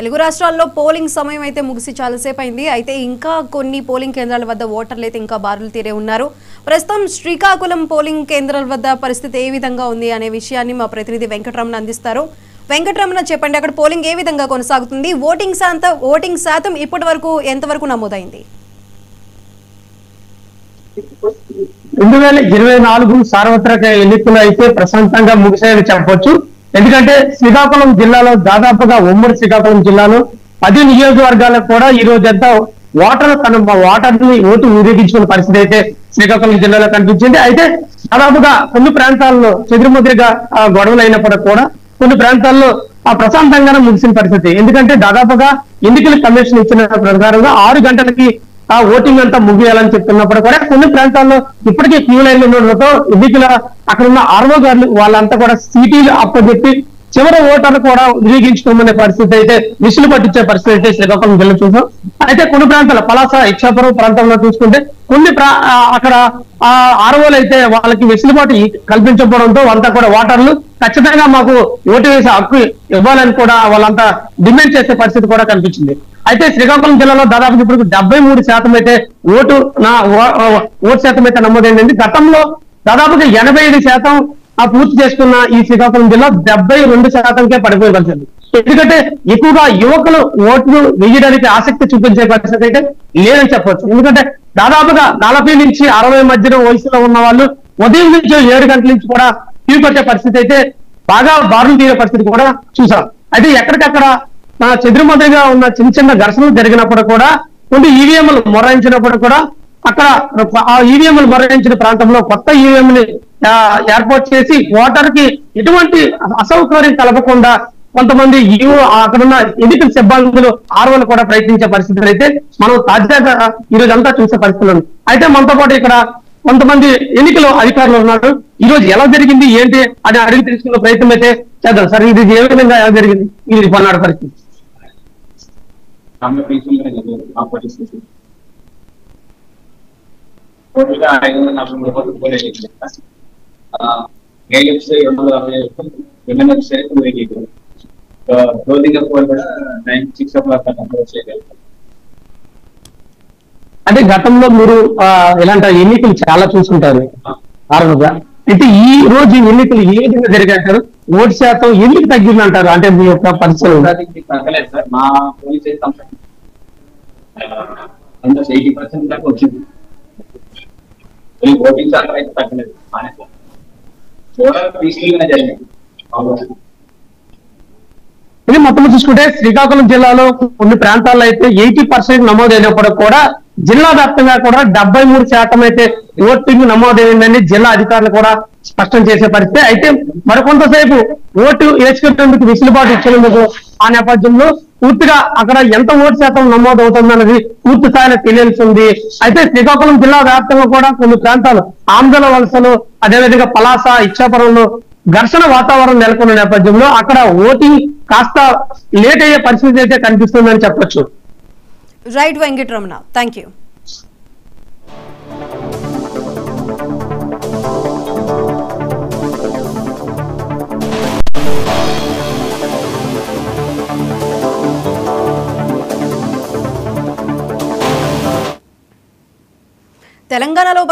తెలుగు రాష్ట్రాల్లో పోలింగ్ సమయం అయితే ముగిసి చాలాసేపు అయింది. అయితే ఇంకా కొన్ని పోలింగ్ కేంద్రాల వద్ద ఓటర్లు అయితే ఇంకా బారులు తీరే ఉన్నారు. ప్రస్తుతం శ్రీకాకుళం పోలింగ్ కేంద్రాల వద్ద పరిస్థితి ఏ విధంగా ఉంది అనే విషయాన్ని మా ప్రతినిధి వెంకటరమణ అందిస్తారు. వెంకటరమణ, చెప్పండి, అక్కడ పోలింగ్ ఏ విధంగా కొనసాగుతుంది? ఓటింగ్ శాతం ఇప్పటి వరకు ఎంతవరకు నమోదైంది? 2024 సార్వత్రిక ఎన్నికలు అయితే ప్రశాంతంగా ముగిసాయని చెప్పొచ్చు. ఎందుకంటే శ్రీకాకుళం జిల్లాలో దాదాపుగా ఉమ్మడి శ్రీకాకుళం జిల్లాలో 10 నియోజకవర్గాలకు కూడా ఈ రోజంతా ఓటర్ని ఓటు ఊరేగించుకున్న పరిస్థితి అయితే శ్రీకాకుళం జిల్లాలో కనిపించింది. అయితే దాదాపుగా కొన్ని ప్రాంతాల్లో చెదురుముద్రిగా గొడవలు అయినప్పటికీ కూడా కొన్ని ప్రాంతాల్లో ప్రశాంతంగానే ముగిసిన పరిస్థితి. ఎందుకంటే దాదాపుగా ఎన్నికల కమిషన్ ఇచ్చిన ప్రకారంగా 6 గంటలకి ఓటింగ్ అంతా ముగియాలని చెప్తున్నప్పుడు కూడా కొన్ని ప్రాంతాల్లో ఇప్పటికే క్యూ లైన్లు ఉండడంతో ఎన్నికల అక్కడ ఉన్న ఆర్ఓ గారు వాళ్ళంతా కూడా సీటీలు అప్పచెప్పి చివరి ఓటర్లు కూడా వినియోగించుకోమనే పరిస్థితి అయితే విసులు పట్టించే పరిస్థితి అయితే శ్రీకాకుళం జిల్లా చూసాం. అయితే కొన్ని ప్రాంతాలు పలాస ఇచ్చాపురం ప్రాంతంలో చూసుకుంటే కొన్ని అక్కడ ఆర్ఓలు అయితే వాళ్ళకి వెసులుబాటు కల్పించకపోవడంతో అంతా కూడా ఓటర్లు ఖచ్చితంగా మాకు ఓటు వేసే హక్కు ఇవ్వాలని కూడా వాళ్ళంతా డిమాండ్ చేసే పరిస్థితి కూడా కనిపించింది. అయితే శ్రీకాకుళం జిల్లాలో దాదాపు ఇప్పుడు 73% అయితే ఓటు శాతం అయితే నమోదైంది. గతంలో దాదాపుగా 85% పూర్తి చేసుకున్న ఈ శ్రీకాకుళం జిల్లా 72%కే పడిపోయే పరిస్థితి. ఎందుకంటే ఎక్కువగా యువకులు ఓట్లు వేయడానికి ఆసక్తి చూపించే పరిస్థితి అయితే లేదని చెప్పొచ్చు. ఎందుకంటే దాదాపుగా 40 నుంచి 60 మధ్యన వయసులో ఉన్న వాళ్ళు ఉదయం నుంచి 7 గంటల నుంచి కూడా క్యూ పట్టే పరిస్థితి అయితే బాగా బారులు తీరే పరిస్థితి కూడా చూసాం. అయితే ఎక్కడికక్కడ చెదురుమదురుగా ఉన్న చిన్న చిన్న ఘర్షణలు జరిగినప్పుడు కూడా కొన్ని ఈవీఎంలు మొరాయించినప్పుడు కూడా అక్కడ ఆ ఈవీఎంలు మొరాయించిన ప్రాంతంలో కొత్త ఈవీఎంని ఏర్పాటు చేసి ఓటర్ కి ఎటువంటి అసౌకర్యం కలగకుండా కొంతమంది అక్కడున్న ఎన్నికల సిబ్బందులు ఆర్వలు కూడా ప్రయత్నించే పరిస్థితులు అయితే మనం తాజాగా ఈ రోజు అంతా చూసే పరిస్థితులు ఉంది. అయితే మనతో పాటు ఇక్కడ కొంతమంది ఎన్నికల అధికారులు ఉన్నారు. ఈ రోజు ఎలా జరిగింది ఏంటి అని అడిగి తెలుసుకున్న ప్రయత్నం అయితే చేద్దాం. సార్, ఇది ఏ విధంగా ఎలా జరిగింది ఇది పల్నాడు పరిస్థితి? అంటే గతంలో మీరు ఇలాంటి ఎన్నికలు చాలా చూసుకుంటారు ఆరుగా. అయితే ఈ రోజు ఎన్నికలు ఏ విధంగా జరిగారు? ఓటు శాతం ఎందుకు తగ్గింది అంటారు? అంటే మీ యొక్క పరిస్థితులు తగ్గలేదు సార్. మా పోలీస్ 80% దాకా వచ్చింది. ఓటింగ్ శాతం అయితే తగ్గలేదు. పీస్ఫుల్గానే జరిగింది. ఇది మొత్తం చూసుకుంటే శ్రీకాకుళం జిల్లాలో కొన్ని ప్రాంతాల్లో అయితే 80% నమోదైనప్పుడు కూడా జిల్లా వ్యాప్తంగా కూడా 73% అయితే ఓటింగ్ నమోదైందని జిల్లా అధికారులు కూడా స్పష్టం చేసే పరిస్థితి. అయితే మరికొంతసేపు ఓటు వేసుకునేందుకు వెసులుబాటు ఇచ్చేందుకు ఆ నేపథ్యంలో పూర్తిగా అక్కడ ఎంత ఓటు శాతం నమోదవుతుందన్నది పూర్తి స్థాయిలో తెలియాల్సింది. అయితే శ్రీకాకుళం జిల్లా వ్యాప్తంగా కూడా కొన్ని ప్రాంతాలు ఆంధ్ర వలసలు, అదేవిధంగా పలాస ఇచ్చాపురంలో ఘర్షణ వాతావరణం నెలకొన్న నేపథ్యంలో అక్కడ ఓటింగ్ కాస్త లేట్ అయ్యే పరిస్థితి అయితే కనిపిస్తుందని చెప్పొచ్చు. Right Venkataramana, thank you. తెలంగాణలో